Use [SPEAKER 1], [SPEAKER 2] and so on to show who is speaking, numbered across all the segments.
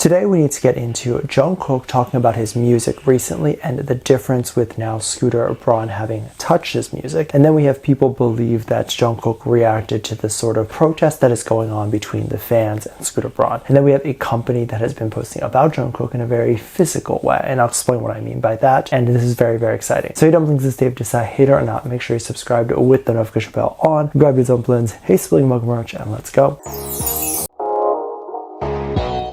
[SPEAKER 1] Today we need to get into Jung Kook talking about his music recently and the difference with now Scooter Braun having touched his music. And then we have people believe that Jung Kook reacted to this sort of protest that is going on between the fans and Scooter Braun. And then we have a company that has been posting about Jung Kook in a very physical way. And I'll explain what I mean by that. And this is very, very exciting. So hey Dumplings, it's Dave. Decide hater or not, make sure you subscribe with the notification bell on. Grab your dumplings, hey Splitting Mug merch, and let's go.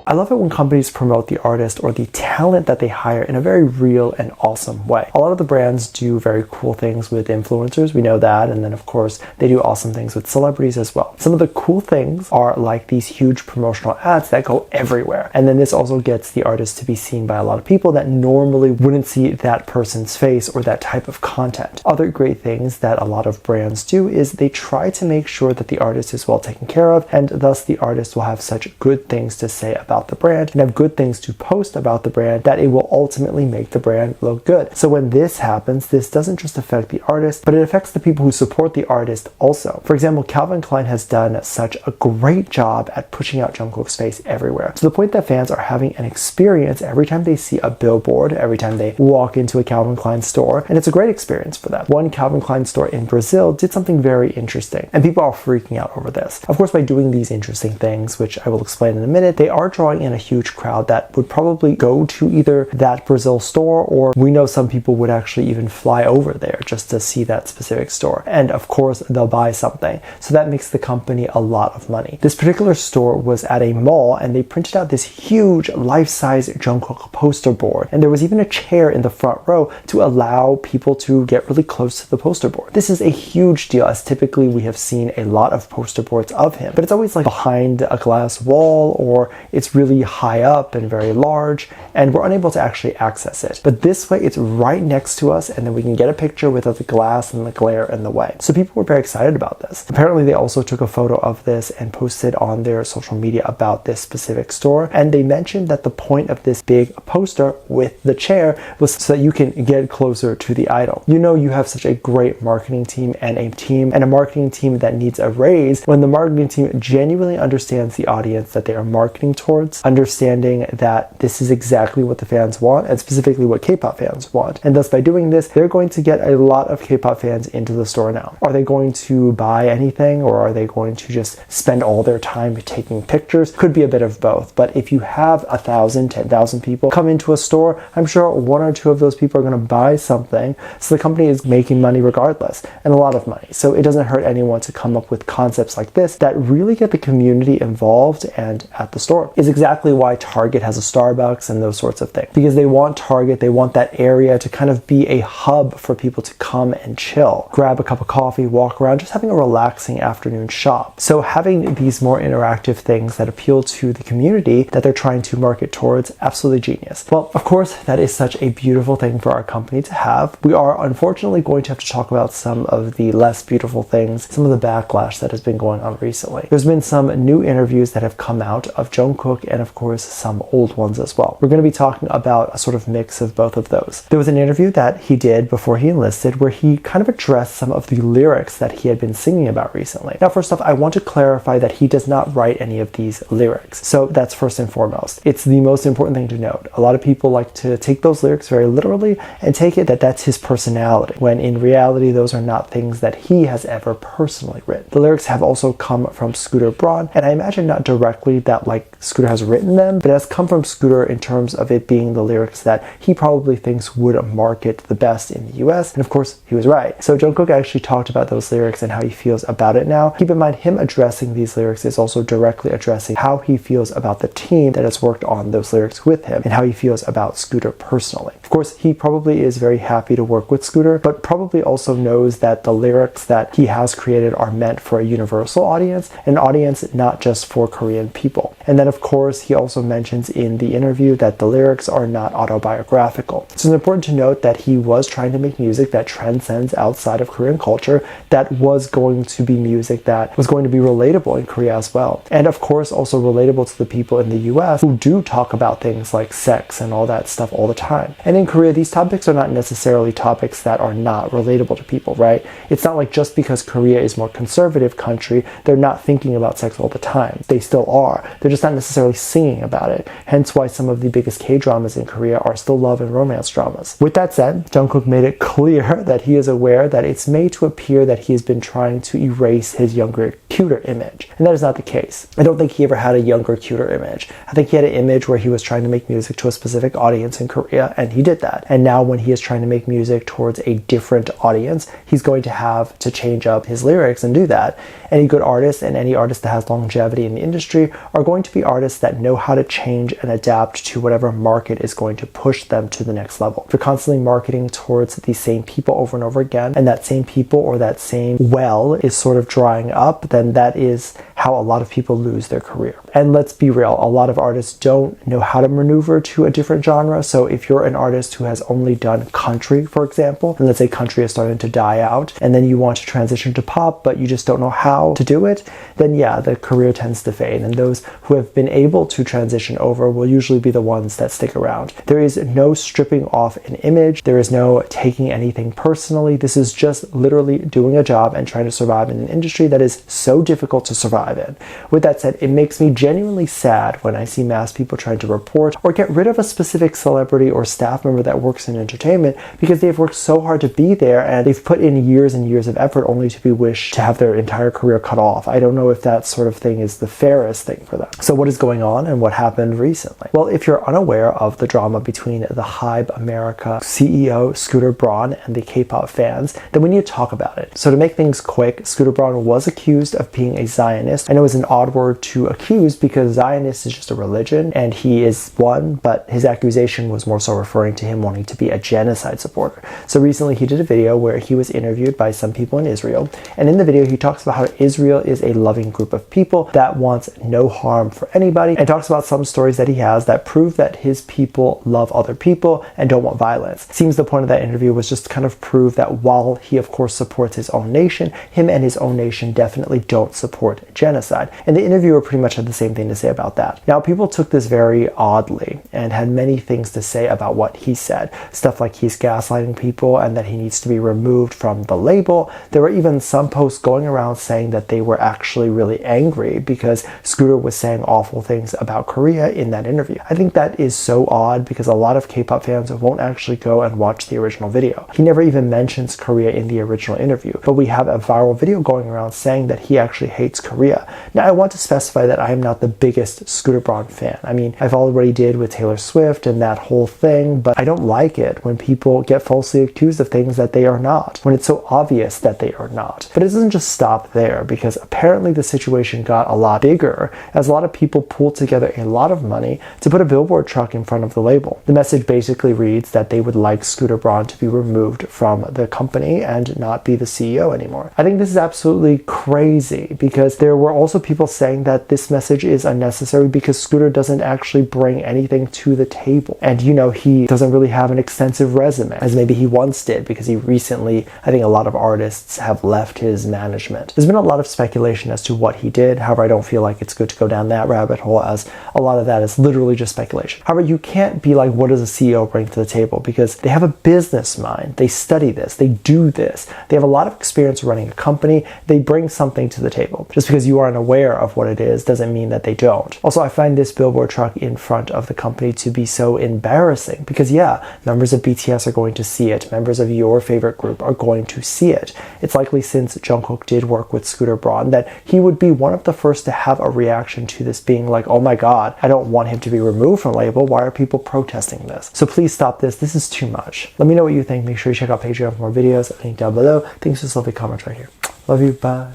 [SPEAKER 1] I love it when companies promote the artist or the talent that they hire in a very real and awesome way. A lot of the brands do very cool things with influencers, we know that, and then of course they do awesome things with celebrities as well. Some of the cool things are like these huge promotional ads that go everywhere, and then this also gets the artist to be seen by a lot of people that normally wouldn't see that person's face or that type of content. Other great things that a lot of brands do is they try to make sure that the artist is well taken care of, and thus the artist will have such good things to say about the brand and have good things to post about the brand that it will ultimately make the brand look good. So when this happens, this doesn't just affect the artist, but it affects the people who support the artist also. For example, Calvin Klein has done such a great job at pushing out Jung Kook's face everywhere, to the point that fans are having an experience every time they see a billboard, every time they walk into a Calvin Klein store, and it's a great experience for them. One Calvin Klein store in Brazil did something very interesting, and people are freaking out over this. Of course, by doing these interesting things, which I will explain in a minute, they are drawing in a huge crowd that would probably go to either that Brazil store, or we know some people would actually even fly over there just to see that specific store. And of course, they'll buy something. So that makes the company a lot of money. This particular store was at a mall, and they printed out this huge life-size Jung Kook poster board. And there was even a chair in the front row to allow people to get really close to the poster board. This is a huge deal, as typically we have seen a lot of poster boards of him, but it's always like behind a glass wall, or it's really high up and very large, and we're unable to actually access it. But this way, it's right next to us, and then we can get a picture without the glass and the glare in the way. So people were very excited about this. Apparently, they also took a photo of this and posted on their social media about this specific store, and they mentioned that the point of this big poster with the chair was so that you can get closer to the idol. You know, you have such a great marketing team and a marketing team that needs a raise when the marketing team genuinely understands the audience that they are marketing towards, understanding that this is exactly what the fans want, and specifically what K-pop fans want. And thus by doing this, they're going to get a lot of K-pop fans into the store now. Are they going to buy anything, or are they going to just spend all their time taking pictures? Could be a bit of both. But if you have 1,000, 10,000 people come into a store, I'm sure one or two of those people are going to buy something. So the company is making money regardless, and a lot of money. So it doesn't hurt anyone to come up with concepts like this that really get the community involved and at the store. Is exactly why Target has a Starbucks and those sorts of things, because they want Target, they want that area to kind of be a hub for people to come and chill, grab a cup of coffee, walk around, just having a relaxing afternoon shop. So having these more interactive things that appeal to the community that they're trying to market towards, absolutely genius. Well, of course, that is such a beautiful thing for our company to have. We are unfortunately going to have to talk about some of the less beautiful things, some of the backlash that has been going on recently. There's been some new interviews that have come out of Jung Kook, and of course some old ones as well. We're going to be talking about a sort of mix of both of those. There was an interview that he did before he enlisted where he kind of addressed some of the lyrics that he had been singing about recently. Now, first off, I want to clarify that he does not write any of these lyrics. So that's first and foremost. It's the most important thing to note. A lot of people like to take those lyrics very literally and take it that that's his personality, when in reality, those are not things that he has ever personally written. The lyrics have also come from Scooter Braun, and I imagine not directly that like Scooter has written them, but it has come from Scooter in terms of it being the lyrics that he probably thinks would market the best in the US, and of course he was right. So Jung Kook actually talked about those lyrics and how he feels about it now. Keep in mind, him addressing these lyrics is also directly addressing how he feels about the team that has worked on those lyrics with him, and how he feels about Scooter personally. Of course, he probably is very happy to work with Scooter, but probably also knows that the lyrics that he has created are meant for a universal audience, an audience not just for Korean people. And then of course, he also mentions in the interview that the lyrics are not autobiographical. So it's important to note that he was trying to make music that transcends outside of Korean culture, that was going to be music that was going to be relatable in Korea as well. And of course, also relatable to the people in the US who do talk about things like sex and all that stuff all the time. And in Korea, these topics are not necessarily topics that are not relatable to people, right? It's not like just because Korea is a more conservative country, they're not thinking about sex all the time. They still are. They're just not necessarily necessarily singing about it. Hence why some of the biggest K-dramas in Korea are still love and romance dramas. With that said, Jung Kook made it clear that he is aware that it's made to appear that he has been trying to erase his younger, cuter image. And that is not the case. I don't think he ever had a younger, cuter image. I think he had an image where he was trying to make music to a specific audience in Korea, and he did that. And now when he is trying to make music towards a different audience, he's going to have to change up his lyrics and do that. Any good artist and any artist that has longevity in the industry are going to be artists that know how to change and adapt to whatever market is going to push them to the next level. If you're constantly marketing towards the same people over and over again, and that same people or that same well is sort of drying up, then that is how a lot of people lose their career. And let's be real, a lot of artists don't know how to maneuver to a different genre. So if you're an artist who has only done country, for example, and let's say country is starting to die out, and then you want to transition to pop, but you just don't know how to do it, then yeah, the career tends to fade. And those who have been able to transition over will usually be the ones that stick around. There is no stripping off an image. There is no taking anything personally. This is just literally doing a job and trying to survive in an industry that is so difficult to survive in. With that said, it makes me genuinely sad when I see mass people trying to report or get rid of a specific celebrity or staff member that works in entertainment because they've worked so hard to be there and they've put in years and years of effort only to be wished to have their entire career cut off. I don't know if that sort of thing is the fairest thing for them. So what is going on and what happened recently? Well, if you're unaware of the drama between the HYBE America CEO Scooter Braun and the K-pop fans, then we need to talk about it. So to make things quick, Scooter Braun was accused of being a Zionist. I know it's an odd word to accuse because Zionist is just a religion and he is one, but his accusation was more so referring to him wanting to be a genocide supporter. So recently he did a video where he was interviewed by some people in Israel, and in the video he talks about how Israel is a loving group of people that wants no harm for anybody, and talks about some stories that he has that prove that his people love other people and don't want violence. Seems the point of that interview was just to kind of prove that while he of course supports his own nation, him and his own nation definitely don't support genocide. And the interviewer pretty much had the same thing to say about that. Now, people took this very oddly and had many things to say about what he said. Stuff like he's gaslighting people and that he needs to be removed from the label. There were even some posts going around saying that they were actually really angry because Scooter was saying awful things about Korea in that interview. I think that is so odd because a lot of K-pop fans won't actually go and watch the original video. He never even mentions Korea in the original interview, but we have a viral video going around saying that he actually hates Korea. Now, I want to specify that I am not the biggest Scooter Braun fan. I mean, I've already did with Taylor Swift and that whole thing, but I don't like it when people get falsely accused of things that they are not, when it's so obvious that they are not. But it doesn't just stop there because apparently the situation got a lot bigger as a lot of people pulled together a lot of money to put a billboard truck in front of the label. The message basically reads that they would like Scooter Braun to be removed from the company and not be the CEO anymore. I think this is absolutely crazy because there were also people saying that this message is unnecessary because Scooter doesn't actually bring anything to the table. And you know, he doesn't really have an extensive resume as maybe he once did because he recently, I think a lot of artists have left his management. There's been a lot of speculation as to what he did. However, I don't feel like it's good to go down that rabbit hole as a lot of that is literally just speculation. However, you can't be like, what does a CEO bring to the table? Because they have a business mind. They study this. They do this. They have a lot of experience running a company. They bring something to the table. Just because you aren't aware of what it is doesn't mean that they don't. Also, I find this billboard truck in front of the company to be so embarrassing because yeah, members of BTS are going to see it. Members of your favorite group are going to see it. It's likely since Jung Kook did work with Scooter Braun that he would be one of the first to have a reaction to this being like, oh my God, I don't want him to be removed from the label. Why are people protesting this? So please stop this. This is too much. Let me know what you think. Make sure you check out Patreon for more videos. Link down below. Thanks for this lovely comment right here. Love you. Bye.